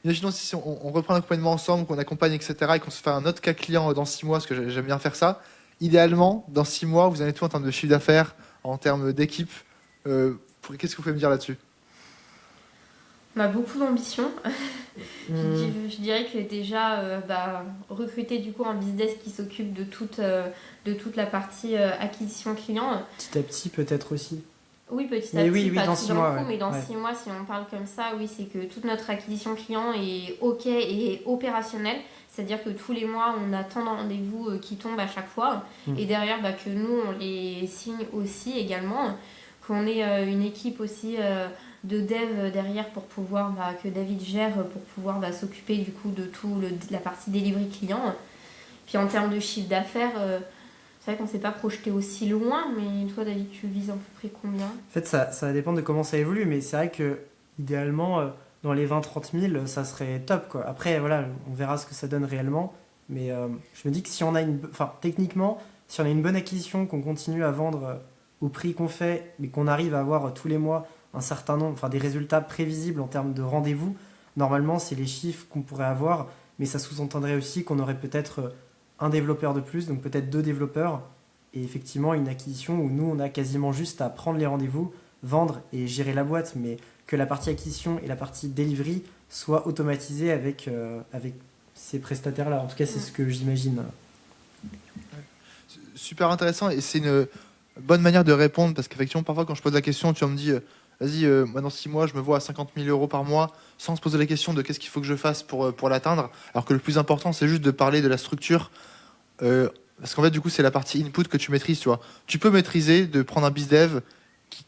imaginons si on reprend l'accompagnement ensemble, qu'on accompagne, etc., et qu'on se fait un autre cas client dans 6 mois, parce que j'aime bien faire ça. Idéalement, dans 6 mois, vous en êtes tout en termes de chiffre d'affaires, en termes d'équipe. Qu'est-ce que vous pouvez me dire là-dessus? On a beaucoup d'ambition. Hmm. Je dirais que déjà, recruter du coup un business qui s'occupe de toute la partie acquisition client. Petit à petit, peut-être aussi. Oui, petit à Mais petit, oui, pas dans tout 6 d'un mois, coup, ouais. mais dans Ouais. 6 mois, si on parle comme ça, oui, c'est que toute notre acquisition client est OK et opérationnelle. C'est-à-dire que tous les mois, on a tant de rendez-vous qui tombent à chaque fois. Mm. Et derrière, que nous, on les signe aussi également. Qu'on ait une équipe aussi de dev derrière pour pouvoir, que David gère pour pouvoir s'occuper du coup de la partie delivery client. Puis en termes de chiffre d'affaires, c'est vrai qu'on ne s'est pas projeté aussi loin, mais toi, David, tu vises à peu près combien? En fait, ça va dépendre de comment ça évolue, mais c'est vrai que idéalement, dans les 20-30 000, ça serait top, quoi. Après, voilà, on verra ce que ça donne réellement. Mais je me dis que si on a enfin, techniquement, si on a une bonne acquisition, qu'on continue à vendre au prix qu'on fait, mais qu'on arrive à avoir tous les mois un certain nombre, enfin des résultats prévisibles en termes de rendez-vous, normalement, c'est les chiffres qu'on pourrait avoir, mais ça sous-entendrait aussi qu'on aurait peut-être un développeur de plus, donc peut-être 2 développeurs, et effectivement une acquisition où nous, on a quasiment juste à prendre les rendez-vous, vendre et gérer la boîte, mais que la partie acquisition et la partie delivery soient automatisées avec ces prestataires-là. En tout cas, c'est ce que j'imagine. Super intéressant et c'est une bonne manière de répondre parce qu'effectivement, parfois, quand je pose la question, tu me dis vas-y, moi dans 6 mois, je me vois à 50 000 euros par mois sans se poser la question de qu'est-ce qu'il faut que je fasse pour l'atteindre. Alors que le plus important, c'est juste de parler de la structure. Parce qu'en fait, du coup, c'est la partie input que tu maîtrises, tu vois. Tu peux maîtriser de prendre un bizdev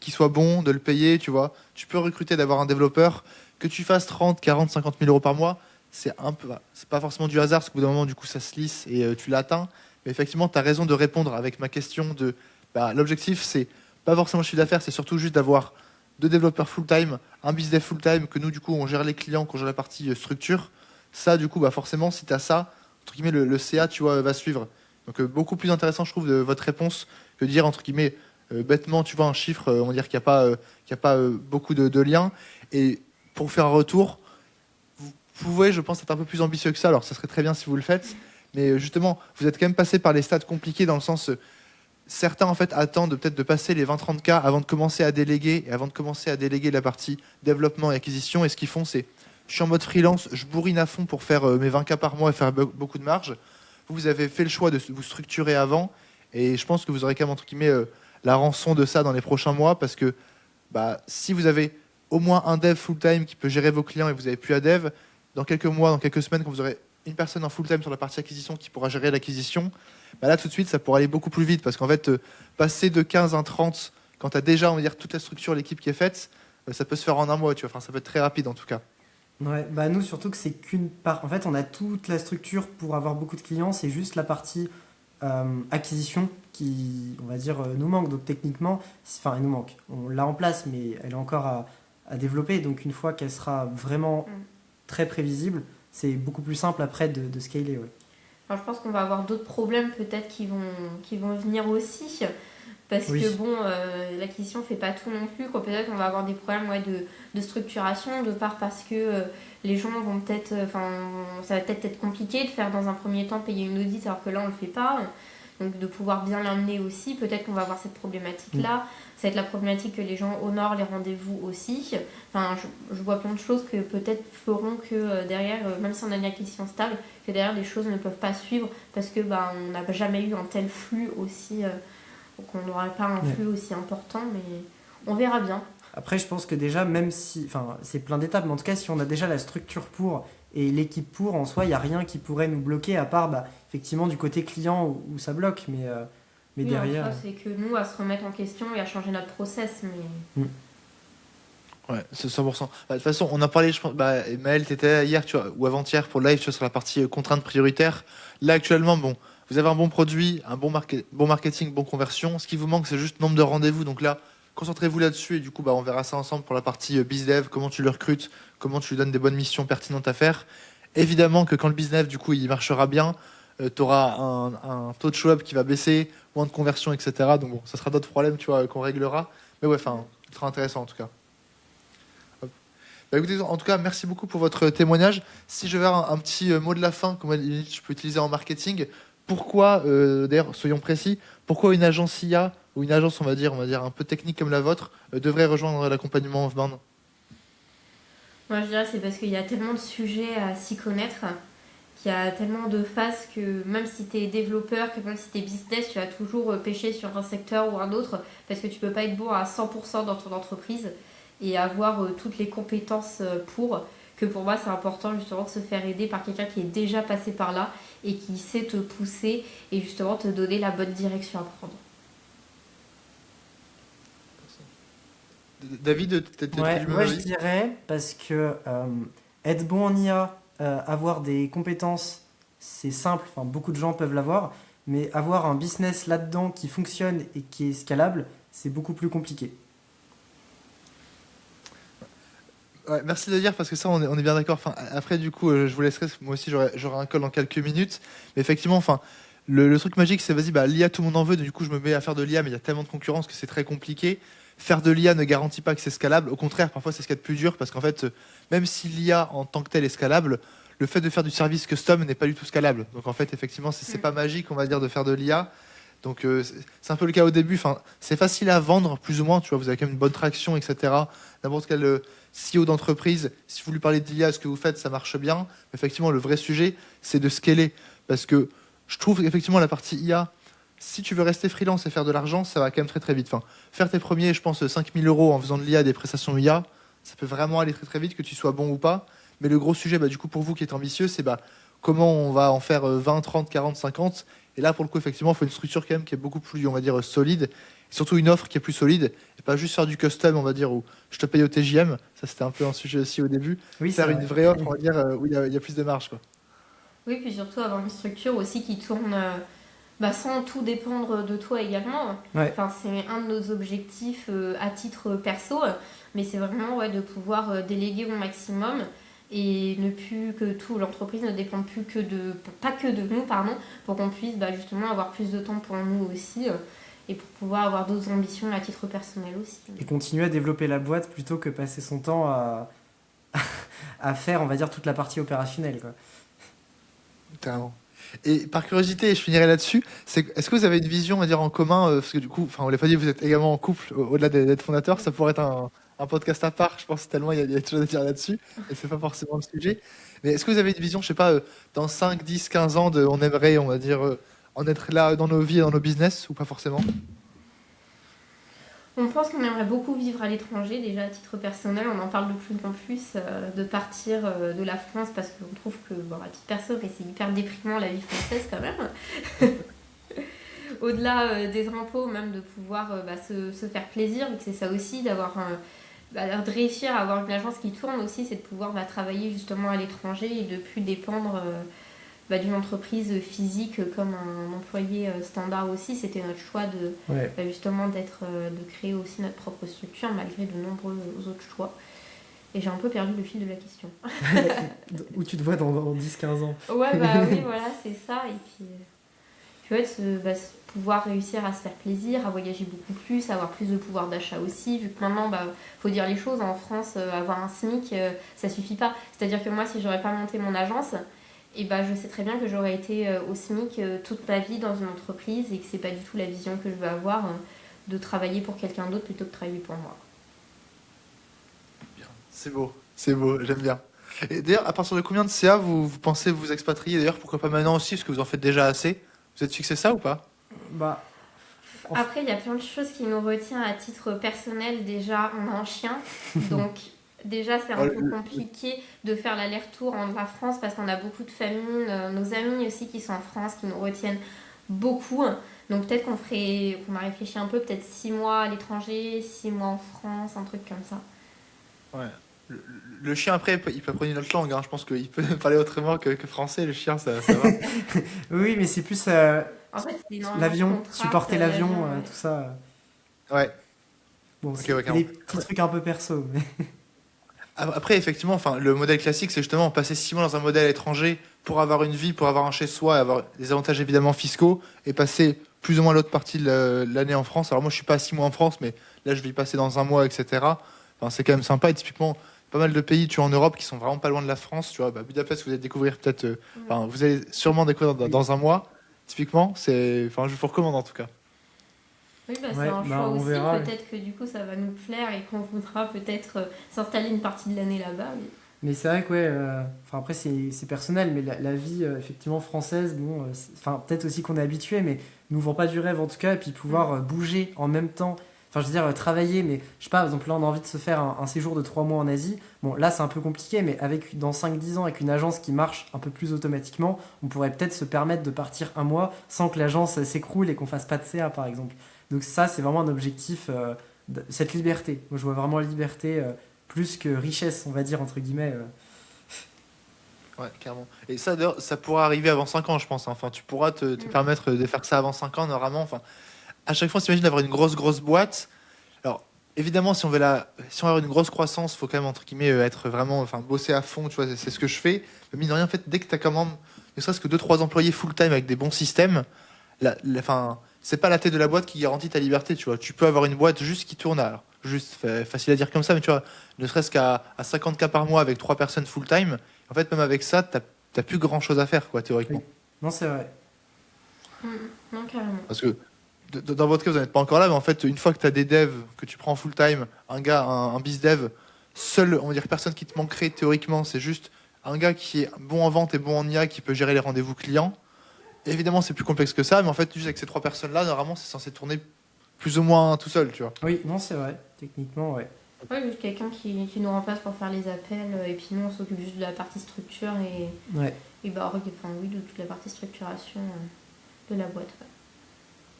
qui soit bon, de le payer, tu vois. Tu peux recruter, d'avoir un développeur. Que tu fasses 30, 40, 50 000 euros par mois, c'est un peu, c'est pas forcément du hasard, parce qu'au bout d'un moment, du coup, ça se lisse et tu l'atteins. Mais effectivement, tu as raison de répondre avec ma question de l'objectif, c'est pas forcément le chiffre d'affaires, c'est surtout juste d'avoir 2 développeurs full-time, un business full-time, que nous, du coup, on gère les clients, qu'on gère la partie structure. Ça, du coup, forcément, si tu as ça, entre guillemets, le CA, tu vois, va suivre. Donc, beaucoup plus intéressant, je trouve, de votre réponse que de dire, entre guillemets, bêtement, tu vois, un chiffre, on va dire qu'il n'y a pas beaucoup de liens. Et pour faire un retour, vous pouvez, je pense, être un peu plus ambitieux que ça. Alors, ça serait très bien si vous le faites. Mais justement, vous êtes quand même passé par les stades compliqués dans le sens... certains en fait attendent peut-être de passer les 20-30 cas avant de commencer à déléguer et avant de commencer à déléguer la partie développement et acquisition. Et ce qu'ils font, c'est je suis en mode freelance, je bourrine à fond pour faire mes 20K par mois et faire beaucoup de marge. Vous avez fait le choix de vous structurer avant, et je pense que vous aurez quand même, entre guillemets, la rançon de ça dans les prochains mois, parce que bah, si vous avez au moins un dev full-time qui peut gérer vos clients et vous n'avez plus à dev, dans quelques mois, dans quelques semaines, quand vous aurez une personne en full-time sur la partie acquisition qui pourra gérer l'acquisition, bah là, tout de suite, ça pourra aller beaucoup plus vite, parce qu'en fait, passer de 15 à 30, quand tu as déjà, on va dire, toute la structure, l'équipe qui est faite, ça peut se faire en un mois, tu vois. Enfin, ça peut être très rapide, en tout cas. Ouais, bah nous surtout que c'est qu'une part. En fait, on a toute la structure pour avoir beaucoup de clients, c'est juste la partie acquisition qui, on va dire, nous manque. Donc techniquement, enfin, elle nous manque. On l'a en place, mais elle est encore à développer. Donc une fois qu'elle sera vraiment très prévisible, c'est beaucoup plus simple après de scaler. Ouais. Alors, je pense qu'on va avoir d'autres problèmes peut-être qui vont venir aussi. Parce Oui. que bon, l'acquisition fait pas tout non plus. Quoi. Peut-être qu'on va avoir des problèmes de structuration, de part parce que les gens vont peut-être. Enfin, ça va peut-être être compliqué de faire dans un premier temps payer une audit alors que là on le fait pas. Donc de pouvoir bien l'amener aussi. Peut-être qu'on va avoir cette problématique-là. Ça va être la problématique que les gens honorent les rendez-vous aussi. Enfin, je vois plein de choses que peut-être feront que derrière, même si on a une acquisition stable, que derrière les choses ne peuvent pas suivre parce que bah, on n'a jamais eu un tel flux aussi. Donc on n'aura pas un flux aussi important, mais on verra bien. Après, je pense que déjà, même si. Enfin, c'est plein d'étapes, mais en tout cas, si on a déjà la structure pour et l'équipe pour, en soi, il n'y a rien qui pourrait nous bloquer, à part, bah, effectivement, du côté client où ça bloque. Mais Oui, derrière. en soi, c'est que nous, à se remettre en question et à changer notre process. Mais... Ouais, c'est 100%. Bah, de toute façon, on en parlait, je pense. Bah, Maël, tu étais hier, tu vois, ou avant-hier pour le live, tu vois, sur la partie contrainte prioritaire. Là, actuellement, bon, vous avez un bon produit, un bon marketing, bon conversion. Ce qui vous manque, c'est juste nombre de rendez-vous. Donc là, concentrez-vous là-dessus et du coup, bah, on verra ça ensemble pour la partie BizDev, comment tu le recrutes, comment tu lui donnes des bonnes missions pertinentes à faire. Évidemment que quand le BizDev, du coup, il marchera bien, tu auras un taux de show-up qui va baisser, moins de conversion, etc. Donc bon, ça sera d'autres problèmes, tu vois, qu'on réglera. Mais ouais, enfin, ultra intéressant en tout cas. Bah écoutez, en tout cas, merci beaucoup pour votre témoignage. Si je vais avoir un petit mot de la fin, comment je peux utiliser en marketing, pourquoi, d'ailleurs, soyons précis, pourquoi une agence IA ou une agence, on va dire un peu technique comme la vôtre, devrait rejoindre l'accompagnement Offbound? Moi, je dirais que c'est parce qu'il y a tellement de sujets à s'y connaître, qu'il y a tellement de phases que même si tu es développeur, que même si tu es business, tu vas toujours pêcher sur un secteur ou un autre, parce que tu peux pas être bon à 100% dans ton entreprise et avoir toutes les compétences que pour moi c'est important justement de se faire aider par quelqu'un qui est déjà passé par là et qui sait te pousser et justement te donner la bonne direction à prendre. David, peut-être Ouais, du même moi je avis? dirais parce que être bon en IA, avoir des compétences, c'est simple, enfin, beaucoup de gens peuvent l'avoir, mais avoir un business là-dedans qui fonctionne et qui est scalable, c'est beaucoup plus compliqué. Ouais, merci de le dire parce que ça, on est bien d'accord. Enfin, après, du coup, je vous laisserai, parce que moi aussi, j'aurai un call dans quelques minutes. Mais effectivement, enfin, le truc magique, c'est vas-y, bah, l'IA, tout le monde en veut. Du coup, je me mets à faire de l'IA, mais il y a tellement de concurrence que c'est très compliqué. Faire de l'IA ne garantit pas que c'est scalable. Au contraire, parfois, c'est ce qu'il y a de plus dur parce qu'en fait, même si l'IA en tant que telle est scalable, le fait de faire du service custom n'est pas du tout scalable. Donc, en fait, effectivement, c'est pas magique, on va dire, de faire de l'IA. Donc, c'est un peu le cas au début. Enfin, c'est facile à vendre, plus ou moins. Tu vois, vous avez quand même une bonne traction, etc. N'importe quel CEO d'entreprise, si vous lui parlez d'IA, ce que vous faites, ça marche bien. Mais effectivement, le vrai sujet, c'est de scaler. Parce que je trouve qu'effectivement, la partie IA, si tu veux rester freelance et faire de l'argent, ça va quand même très très vite. Enfin, faire tes premiers, je pense, 5000 euros en faisant de l'IA, des prestations IA, ça peut vraiment aller très très vite, que tu sois bon ou pas. Mais le gros sujet, bah, du coup, pour vous qui êtes ambitieux, c'est bah, comment on va en faire 20, 30, 40, 50. Et là, pour le coup, effectivement, il faut une structure quand même qui est beaucoup plus, on va dire, solide. Et surtout une offre qui est plus solide. Et pas juste faire du custom, on va dire, où je te paye au TJM. Ça, c'était un peu un sujet aussi au début. Oui, c'est Faire une vrai. vraie offre, on va dire, où il y a plus de marge, quoi. Oui, puis surtout avoir une structure aussi qui tourne sans tout dépendre de toi également. Ouais. Enfin, c'est un de nos objectifs à titre perso, mais c'est vraiment de pouvoir déléguer au maximum et ne plus que tout, l'entreprise ne dépend plus pas que de nous, pardon, pour qu'on puisse justement avoir plus de temps pour nous aussi et pour pouvoir avoir d'autres ambitions à titre personnel aussi. Et continuer à développer la boîte plutôt que passer son temps à faire, on va dire, toute la partie opérationnelle, quoi. Carrément. Et par curiosité, et je finirai là-dessus, est-ce que vous avez une vision, on va dire, en commun, parce que du coup, enfin, on l'a pas dit, vous êtes également en couple, au-delà d'être fondateur, ça pourrait être un podcast à part, je pense, tellement il y a des choses à dire là-dessus, et c'est pas forcément le sujet. Mais est-ce que vous avez une vision, je sais pas, dans 5, 10, 15 ans, on aimerait, on va dire, en être là dans nos vies et dans nos business, ou pas forcément? On pense qu'on aimerait beaucoup vivre à l'étranger, déjà à titre personnel, on en parle de plus en plus, de partir de la France parce qu'on trouve que, bon, à titre perso, mais c'est hyper déprimant la vie française quand même. Au-delà des impôts, même de pouvoir se faire plaisir, vu que c'est ça aussi, de réussir à avoir une agence qui tourne aussi, c'est de pouvoir travailler justement à l'étranger et de plus dépendre d'une entreprise physique comme un employé standard aussi. C'était notre choix Ouais. justement de créer aussi notre propre structure malgré de nombreux autres choix. Et j'ai un peu perdu le fil de la question. Où tu te vois dans 10-15 ans? Ouais, oui, voilà, c'est ça. Et puis ouais, pouvoir réussir à se faire plaisir, à voyager beaucoup plus, avoir plus de pouvoir d'achat aussi, vu que maintenant, faut dire les choses, en France, avoir un SMIC, ça suffit pas. C'est-à-dire que moi, si j'aurais pas monté mon agence, et je sais très bien que j'aurais été au SMIC toute ma vie dans une entreprise et que c'est pas du tout la vision que je veux avoir, de travailler pour quelqu'un d'autre plutôt que de travailler pour moi. Bien. C'est beau, j'aime bien. Et d'ailleurs, à partir de combien de CA vous pensez vous expatrier? D'ailleurs, pourquoi pas maintenant aussi, parce que vous en faites déjà assez. Vous êtes fixé ça ou pas? Bah, Après, il y a plein de choses qui nous retiennent à titre personnel. Déjà, on a un chien, donc déjà c'est un peu compliqué de faire l'aller-retour entre la France parce qu'on a beaucoup de familles, nos amis aussi qui sont en France, qui nous retiennent beaucoup. Donc peut-être qu'on a réfléchi un peu, peut-être 6 mois à l'étranger, 6 mois en France, un truc comme ça. Ouais. Le chien, après, il peut apprendre une autre langue, hein. Je pense qu'il peut parler autrement que français, le chien, ça va. oui, mais c'est plus En fait, c'est énormément de l'avion, contraintes, supporter l'avion, ouais. tout ça. Ouais. Bon, Ok, c'est ouais, carrément. des petits trucs un peu perso. Mais... Après, effectivement, enfin, le modèle classique, c'est justement passer 6 mois dans un modèle étranger pour avoir une vie, pour avoir un chez-soi, et avoir des avantages évidemment fiscaux, et passer plus ou moins l'autre partie de l'année en France. Alors moi, je suis pas à 6 mois en France, mais là, je vais y passer dans un mois, etc. Enfin, c'est quand même sympa. Et typiquement, pas mal de pays, tu vois, en Europe, qui sont vraiment pas loin de la France. Tu vois, Budapest, vous allez découvrir peut-être, enfin, vous allez sûrement découvrir dans un mois. Typiquement, enfin, je vous recommande en tout cas. Oui, c'est Ouais, un choix on aussi. verra. Peut-être que du coup, ça va nous plaire et qu'on voudra peut-être s'installer une partie de l'année là-bas. Mais c'est vrai que, ouais, enfin, après, c'est personnel, mais la vie, effectivement, française, bon, enfin, peut-être aussi qu'on est habitué, mais nous vend pas du rêve en tout cas, et puis pouvoir bouger en même temps, enfin, je veux dire, travailler, mais je sais pas, par exemple, là, on a envie de se faire un séjour de 3 mois en Asie. Bon, là, c'est un peu compliqué, mais dans 5-10 ans, avec une agence qui marche un peu plus automatiquement, on pourrait peut-être se permettre de partir un mois sans que l'agence s'écroule et qu'on fasse pas de CA, par exemple. Donc, ça, c'est vraiment un objectif, cette liberté. Moi, je vois vraiment la liberté. Plus que richesse, on va dire, entre guillemets. Ouais, carrément. Et ça, d'ailleurs, ça pourra arriver avant 5 ans, je pense, hein. Enfin, tu pourras te permettre de faire ça avant 5 ans, normalement. Enfin, à chaque fois, on s'imagine d'avoir une grosse boîte. Alors, évidemment, si on veut avoir une grosse croissance, il faut quand même, entre guillemets, être vraiment, enfin, bosser à fond, tu vois, c'est ce que je fais. Mais mine de rien, en fait, dès que tu as quand même, ne serait-ce que 2-3 employés full-time avec des bons systèmes, enfin, c'est pas la tête de la boîte qui garantit ta liberté, tu vois. Tu peux avoir une boîte juste qui tourne, alors, juste, facile à dire comme ça, mais tu vois, ne serait-ce qu'à 50K par mois avec 3 personnes full-time, en fait, même avec ça, t'as plus grand-chose à faire, quoi, théoriquement. Oui. Non, c'est vrai. Non, carrément. Parce que dans votre cas, vous n'êtes pas encore là, mais en fait, une fois que tu as des devs que tu prends full time, un gars, un biz dev, seule, on va dire, personne qui te manquerait théoriquement, c'est juste un gars qui est bon en vente et bon en IA, qui peut gérer les rendez-vous clients. Évidemment, c'est plus complexe que ça, mais en fait, juste avec ces 3 personnes-là, normalement, c'est censé tourner plus ou moins tout seul, tu vois. Oui, non, c'est vrai. Techniquement, ouais. Ouais, juste quelqu'un qui nous remplace pour faire les appels et puis nous on s'occupe juste de la partie structure Ouais. et de toute la partie structuration de la boîte.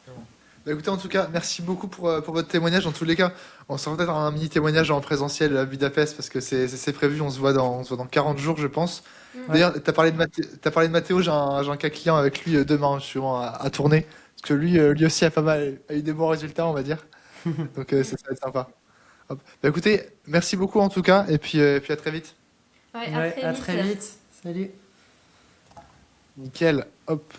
Ouais. Écoutez, en tout cas, merci beaucoup pour votre témoignage. En tous les cas, on se fera peut-être un mini témoignage en présentiel à Budapest parce que c'est prévu. On se voit dans 40 jours, je pense. D'ailleurs, tu as parlé de Mathéo, j'ai un cas client avec lui demain, justement, à tourner. Parce que lui aussi a eu des bons résultats, on va dire. Donc, ça va être sympa. Hop. Écoutez, merci beaucoup en tout cas, et puis à très vite. Ouais, Ouais, à très vite. Salut. Nickel. Hop.